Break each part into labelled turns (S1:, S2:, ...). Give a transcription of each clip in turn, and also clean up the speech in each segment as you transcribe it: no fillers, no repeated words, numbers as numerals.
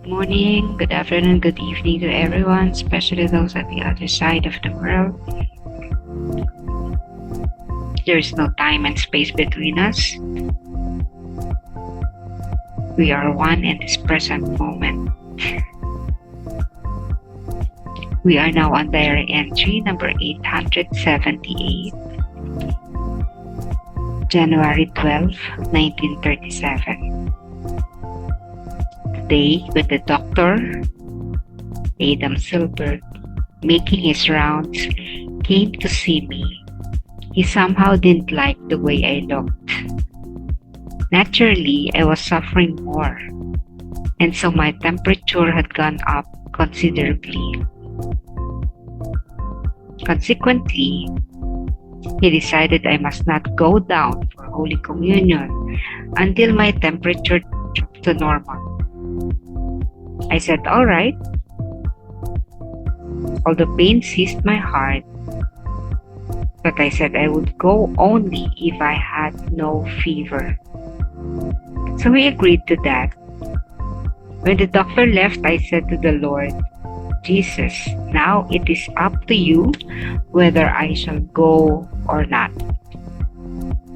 S1: Morning, good afternoon, good evening to everyone, especially those at the other side of the world. There is no time and space between us. We are one in this present moment. We are now on diary entry number 878, January 12, 1937. Today, with the doctor, Adam Silberg, making his rounds, came to see me. He somehow didn't like the way I looked. Naturally, I was suffering more, and so my temperature had gone up considerably. Consequently, he decided I must not go down for Holy Communion until my temperature dropped to normal. I said, all right. All the pain seized my heart, but I said I would go only if I had no fever. So he agreed to that. When the doctor left, I said to the Lord, Jesus, now it is up to you whether I shall go or not.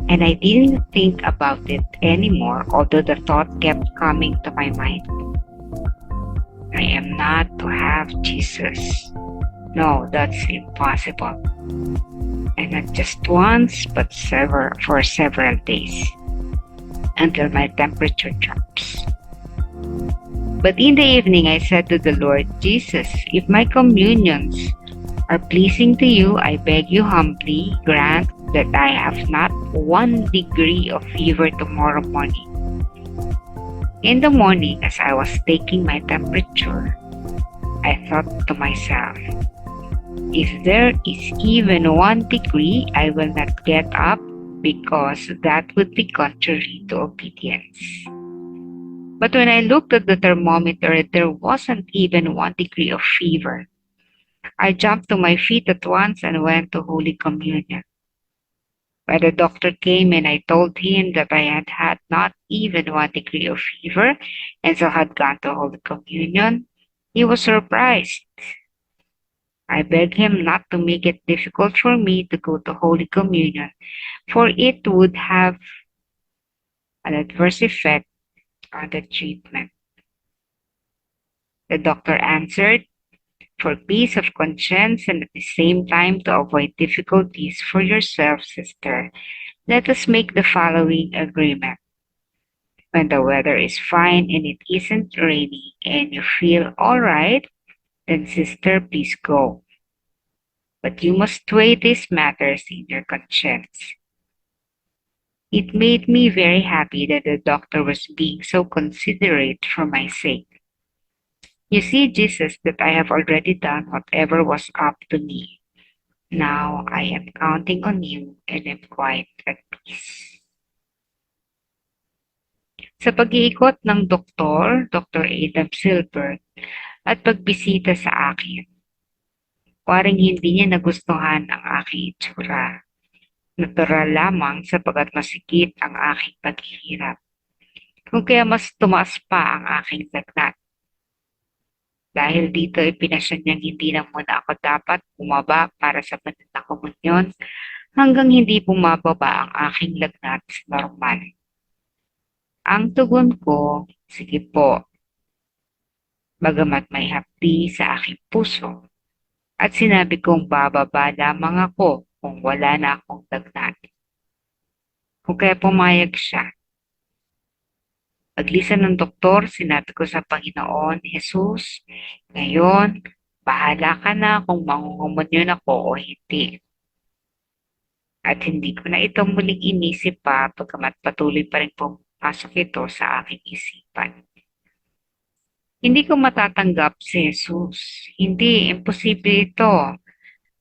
S1: And I didn't think about it anymore, although the thought kept coming to my mind. I am not to have Jesus. No, that's impossible. And not just once, but for several days, until my temperature drops. But in the evening, I said to the Lord, Jesus, if my communions are pleasing to you, I beg you humbly grant that I have not 1 degree of fever tomorrow morning. In the morning, as I was taking my temperature, I thought to myself, if there is even 1 degree, I will not get up because that would be contrary to obedience. But when I looked at the thermometer, there wasn't even 1 degree of fever. I jumped to my feet at once and went to Holy Communion. When the doctor came and I told him that I had had not even 1 degree of fever and so had gone to Holy Communion, he was surprised. I begged him not to make it difficult for me to go to Holy Communion, for it would have an adverse effect on the treatment. The doctor answered, for peace of conscience and at the same time to avoid difficulties for yourself, sister, let us make the following agreement. When the weather is fine and it isn't rainy and you feel all right, then sister, please go. But you must weigh these matters in your conscience. It made me very happy that the doctor was being so considerate for my sake. You see, Jesus, that I have already done whatever was up to me. Now I am counting on you and am quite at peace. Sa pag-iikot ng Dr. Adam Silberg, at pagbisita sa akin, paring hindi niya nagustuhan ang aking itsura. Natural lamang sapagat masikip ang aking paghihirap. Kung kaya mas tumaas pa ang aking lagnat. Dahil dito ipinasya niyang hindi na muna ako dapat bumaba para sa banal na komunyon hanggang hindi bumababa ang aking lagnat sa normal. Ang tugon ko, sige po, bagamat may hapdi sa aking puso at sinabi kong bababa lamang ako kung wala na akong lagnat. Kung kaya pumayag siya. Paglisan ng doktor, sinabi ko sa Panginoon, Jesus, ngayon, bahala ka na kung mangungumunyon ako o hindi. At hindi ko na ito muling inisip pa pagkamat patuloy pa rin pumapasok ito sa aking isipan. Hindi ko matatanggap si Jesus. Hindi, imposible ito.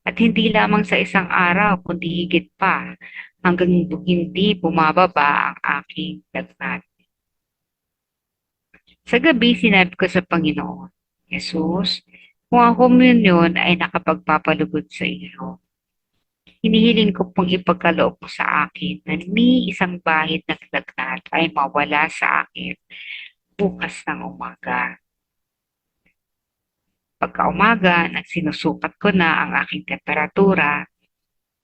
S1: At hindi lamang sa isang araw, kundi higit pa, hanggang hindi bumababa ang aking lagnat. Sa gabi, sinabi ko sa Panginoon, Jesus, kung ang komunyon ay nakapagpapalugod sa iyo, hinihiling ko pong ipagkaloob mo sa akin na ni isang bahid ng lagnat ay mawala sa akin bukas ng umaga. Pagka-umaga, nang sinusukat ko na ang aking temperatura,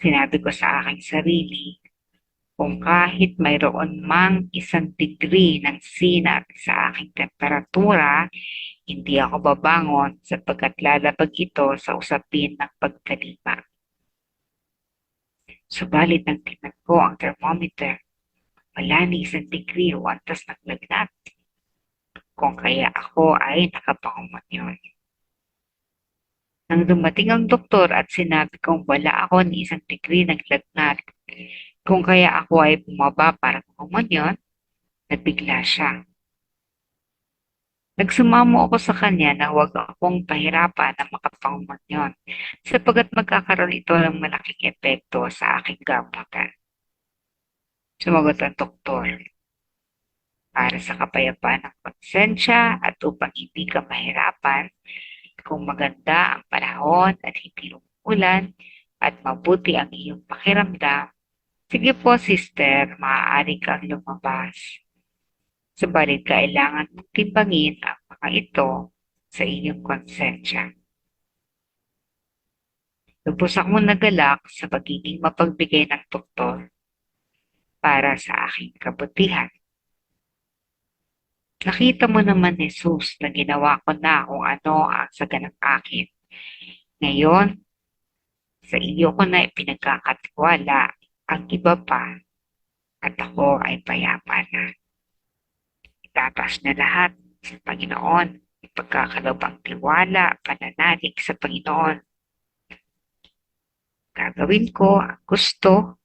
S1: sinabi ko sa aking sarili, kung kahit mayroon mang 1 degree ng sinat sa aking temperatura, hindi ako babangon sapagkat lalabag ito sa usapin ng pagkalima. Subalit nang tingnan ko ang thermometer, wala ni 1 degree o antas naglagnat. Kung kaya ako ay nakapangumanyon. Nang dumating ang doktor at sinabi kong wala ako ni 1 degree naglagnat, kung kaya ako ay bumaba para kumonyon, nabigla siya. Nagsumamo ako sa kanya na huwag akong pahirapan na makapangumonyon sapagat magkakaroon ito ng malaking epekto sa aking gamutan. Sumagot ang doktor, para sa kapayapaan ng konsensya at upang hindi ka mahirapan, kung maganda ang panahon at hindi umuulan at mabuti ang iyong pakiramdam, sige po sister, maaari kang lumabas. Subalit kailangan mong timbangin ang mga ito sa iyong konsensya. Lubos akong nagalak sa pagiging mapagbigay ng doktor para sa aking kabutihan. Nakita mo naman, Jesus, na ginawa ko na kung ano ang saganang akin. Ngayon, sa iyo ko na ipinagkakatiwala ang iba pa at ako ay payapa na. Itataas na lahat sa Panginoon, ipagkakaloob ang tiwala, pananalig sa Panginoon. Gagawin ko ang gusto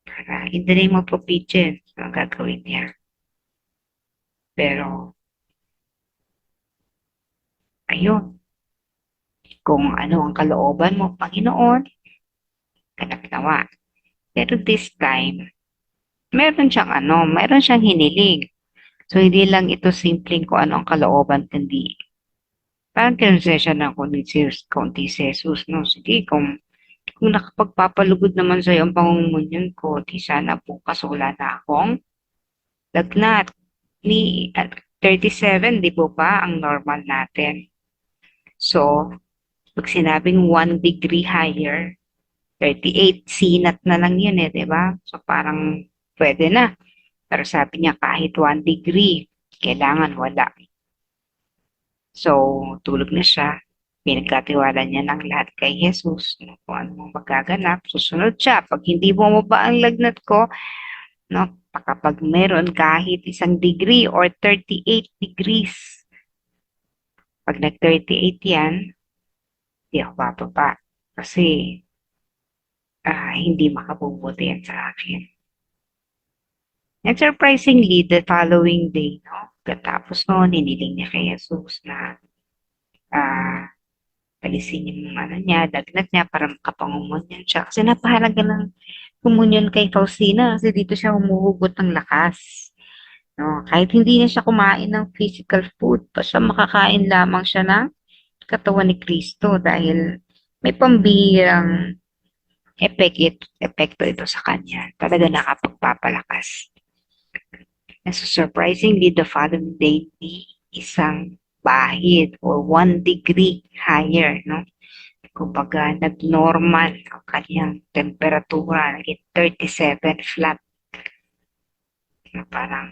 S1: para in the name of obedience ang gagawin niya. Pero, ayun, kung ano ang kalooban mo, Panginoon, ganap nawa. Pero this time, meron siyang hiniling. So, hindi lang ito simpleng kung ano ang kalooban, kundi parang kinonsensya na kung si Jesus, no? Sige, kung nakapagpapalugod naman sa'yo ang pangungunyon ko, di sana bukas wala na akong lagnat. Ni 37, di po ba, ang normal natin. So, pag sinabing 1 degree higher, 38, sinat na lang yun di ba? So, parang pwede na. Pero sabi niya kahit 1 degree, kailangan wala. So, tulog na siya. Pinagkatiwala niya ng lahat kay Jesus. Kung ano magaganap, susunod siya. Pag hindi bumaba ang lagnat ko, no, kapag meron kahit 1 degree or 38 degrees, pag nag-38 yan, hindi ako bababa. Kasi, hindi makabubuti yan sa akin. And surprisingly, the following day, no, katapos noon, niniling niya kay Jesus na palisin yung niya, lagnat niya para makapangumunyan siya. Kasi napahalaga ng kumunyon kay Faustina kasi dito siya humuhugot ng lakas. No, kahit hindi na siya kumain ng physical food, basta makakain lamang siya ng katawan ni Kristo dahil may pambihirang epekto ito sa kanya. Talaga nakapagpapalakas. And so surprisingly, the following day, isang bahid or 1 degree higher, no? Kumbaga, nag-normal ang kanyang temperatura, naging 37 flat. Na parang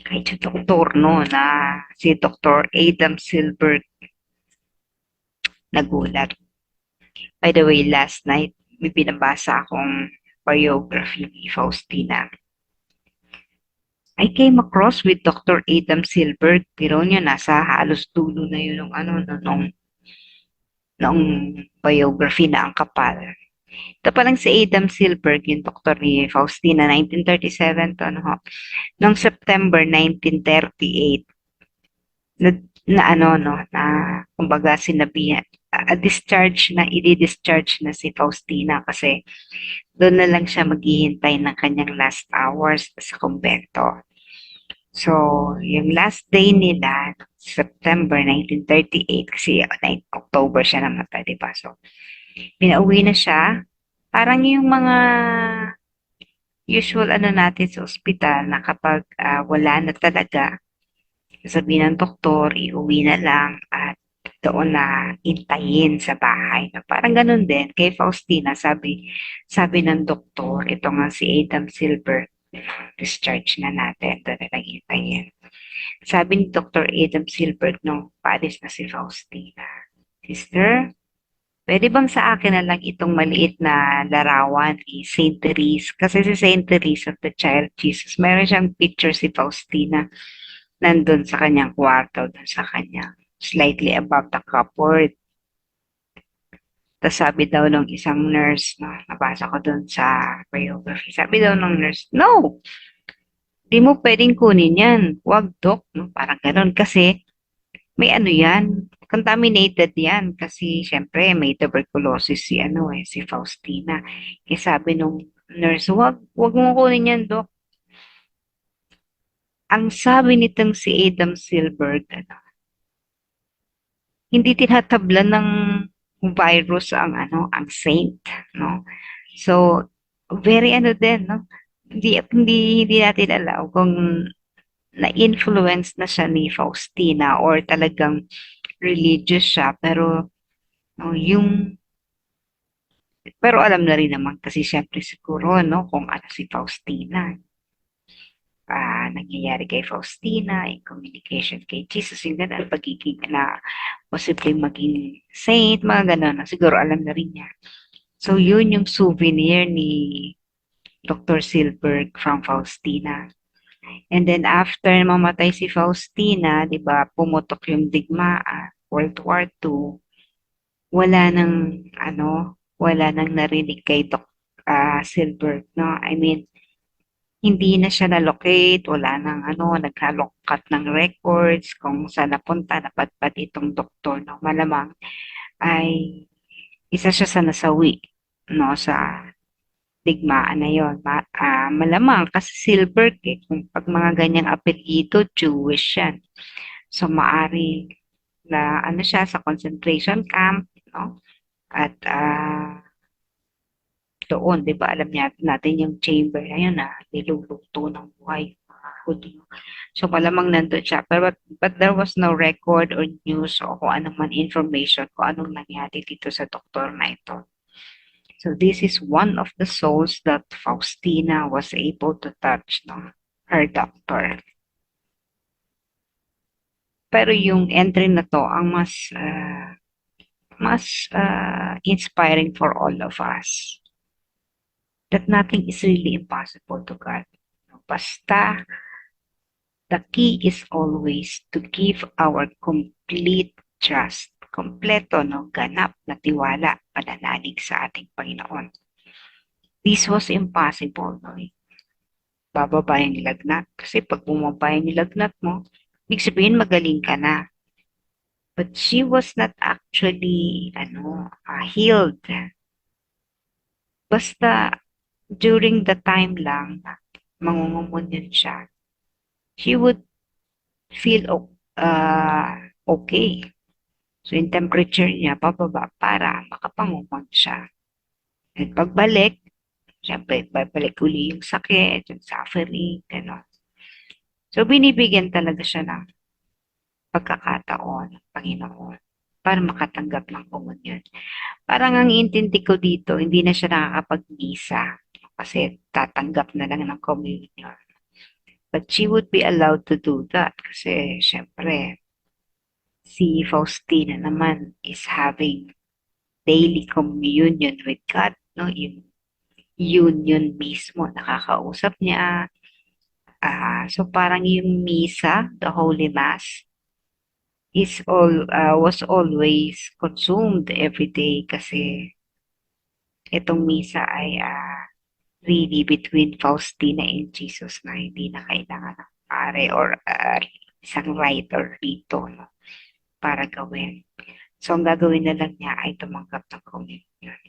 S1: kahit si doktor, no, na si Dr. Adam Silberg nagulat. By the way, last night, may binabasa akong biography ni Faustina. I came across with Dr. Adam Silberg, pero niya nasa halos dulo na yun nung biography na ang kapal. Ito pa lang si Adam Silberg, yung doktor ni Faustina, 1937 to, no? Noong September 1938, na kumbaga sinabihan, i-discharge na si Faustina kasi doon na lang siya maghihintay ng kanyang last hours sa kumbento. So, yung last day nila, September 1938, kasi October siya namatay, diba? So, pinauwi na siya. Parang yung mga usual natin sa ospital na kapag wala na talaga, Sabi ng doktor, iuwi na lang at doon na intayin sa bahay. No? Parang ganun din kay Faustina, sabi ng doktor, ito nga si Adam Silver, discharge na natin, doon na lang intayin. Sabi ni Dr. Adam Silberg nung paalis na si Faustina, Sister, pwede bang sa akin na lang itong maliit na larawan ni Saint Therese? Kasi si Saint Therese of the Child Jesus, meron siyang picture si Faustina nandun sa kanyang kwarto, dun sa kanya, slightly above the cupboard. Tapos sabi daw ng isang nurse, no, nabasa ko dun sa biography, sabi daw ng nurse, no, di mo pwedeng kunin yan. Wag, Dok. No? Parang ganun. Kasi may ano yan, contaminated yan. Kasi syempre may tuberculosis si si Faustina. Kaya sabi nung nurse, wag mo kunin yan, Dok. Ang sabi nitong si Adam Silberg, hindi tinatablan ng virus ang saint, no? So, very din, no? Hindi natin alam kung na-influence na siya ni Faustina or talagang religious siya no, pero alam na rin naman kasi syempre siguro no kung ano si Faustina, nangyayari kay Faustina in communication kay Jesus, yung ganun, pagiging na posibleng maging saint, mga ganun, no? Siguro alam na rin niya. So yun yung souvenir ni Dr. Silberg from Faustina. And then after mamatay si Faustina, 'di ba, pumutok yung digmaan, World War II, wala nang narinig kay Silberg, no? I mean, hindi na siya na-locate, wala nang nagka-lock ng records kung saan napunta, napadpad itong doktor, no? Malamang ay isa siya sa nasawi, no, sa digmaan na yon. Malamang kasi Silberg kung pag mga ganyang apelyido, Jewish yan. So, maari na siya sa concentration camp, no? At doon, 'di ba, alam natin yung chamber na yun na niluluto ng buhay yung mga Hudyo. So, malamang nandun siya. But there was no record or news o kung anong man information kung anong nangyari dito sa doktor na ito. So, this is one of the souls that Faustina was able to touch, no? Her doctor. Pero yung entry na to ang mas inspiring for all of us. That nothing is really impossible to God. Basta, the key is always to give our complete trust. Kompleto, no? Ganap na tiwala, pananalig sa ating Panginoon. This was impossible, no? Bababa yung lagnat. Kasi pag bumaba yung lagnat mo, ibig sabihin magaling ka na. But she was not actually, healed. Basta, during the time lang na mangungumunin siya, she would feel okay. So, yung temperature niya pababa para makapangumon siya. At pagbalik, syempre, babalik uli yung sakit, yung suffering, gano'n. So, binibigyan talaga siya ng pagkakataon ng Panginoon para makatanggap ng komunyon. Parang ang intindi ko dito, hindi na siya nakakapag-misa kasi tatanggap na lang ng communion. But she would be allowed to do that kasi syempre si Faustina naman is having daily communion with God, no? Yung union mismo, nakakausap niya. So parang yung misa, the Holy Mass, was always consumed every day kasi itong misa ay really between Faustina and Jesus na hindi na kailangan ng pare or isang rite or rito, no, para gawin. So, ang gagawin na lang niya ay tumanggap ng communion.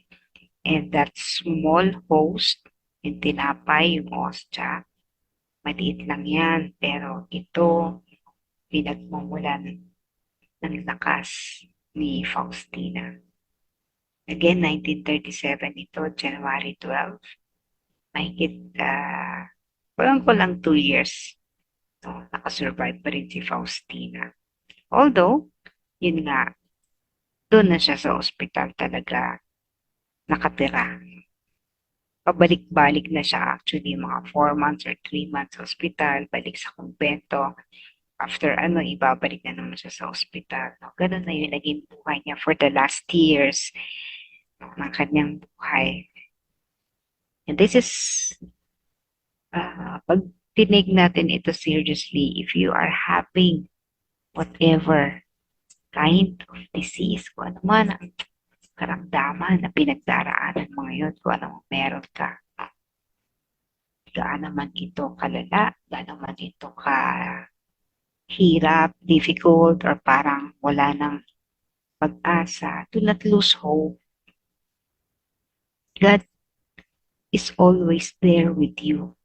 S1: And that small host, yung tinapay, yung ostya, maliit lang yan, pero ito, pinagmumulan ng lakas ni Faustina. Again, 1937 ito, January 12. Mahigit, kulang 2 years No, nakasurvive pa rin si Faustina. Although, yun nga, doon na siya sa ospital talaga nakatira. Pabalik-balik na siya actually, mga 4 months or 3 months sa ospital, balik sa kumbento. After ibabalik na naman siya sa ospital. No? Ganun na yung naging buhay niya for the last years ng kanyang buhay. And this is, pag tinig natin ito seriously, if you are having whatever kind of disease, kung ano man ang karamdaman na pinagdaraanan mo ngayon, kung ano meron ka, gaano man ito kalala, gaano man ito hirap, difficult, or parang wala nang pag-asa, do not lose hope. God is always there with you.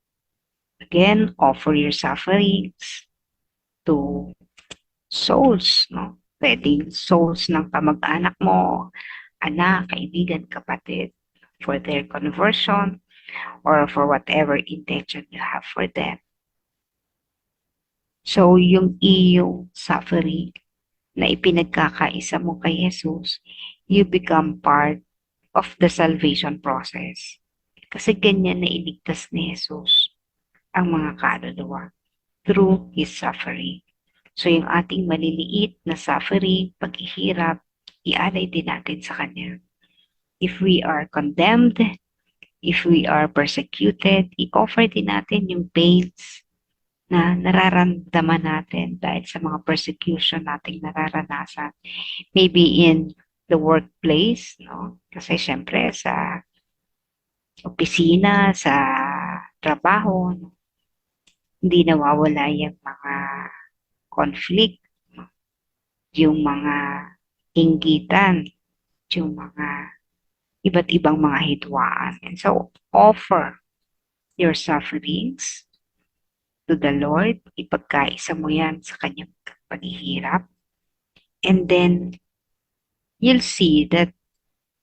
S1: Again, offer your sufferings to souls, no? Pwedeng souls ng kamag-anak mo, anak, kaibigan, kapatid, for their conversion, or for whatever intention you have for them. So, yung iyong suffering na ipinagkakaisa mo kay Jesus, you become part of the salvation process. Kasi ganyan na iligtas ni Jesus ang mga kaluluwa through His suffering. So, yung ating maliliit na suffering, paghihirap, ialay din natin sa Kanya. If we are condemned, if we are persecuted, i-offer din natin yung pains na nararamdaman natin dahil sa mga persecution nating nararanasan. Maybe in the workplace, no? Kasi syempre sa opisina, sa trabaho, no? Hindi nawawala yung mga conflict, no? Yung mga inggitan, yung mga iba't ibang mga hidwaan. And so, offer your sufferings to the Lord. Ipagkaisa mo yan sa kanyang paghihirap. And then, you'll see that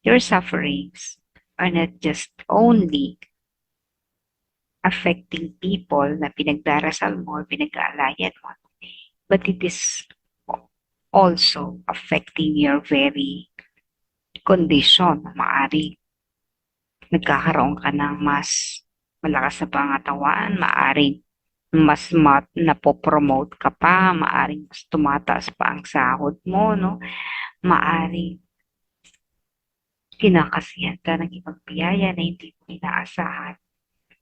S1: your sufferings are not just only affecting people na pinagdarasal mo, pinag-aalayan mo, but it is also affecting your very condition. Maari nagkakaroon ka ng mas malakas na pangatawan, maaring mas napopromote ka pa, maaring mas tumataas pa ang sahod mo, no? Maaring kinakasihan ka ng ibang biyaya na hindi mo inaasahan.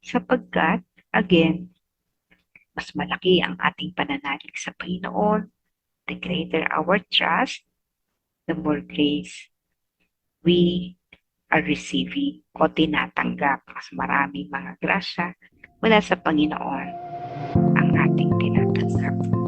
S1: Sapagkat, again, mas malaki ang ating pananalig sa Panginoon, the greater our trust, the more grace we are receiving o tinatanggap. Mas maraming mga grasya mula sa Panginoon ang ating tinatanggap.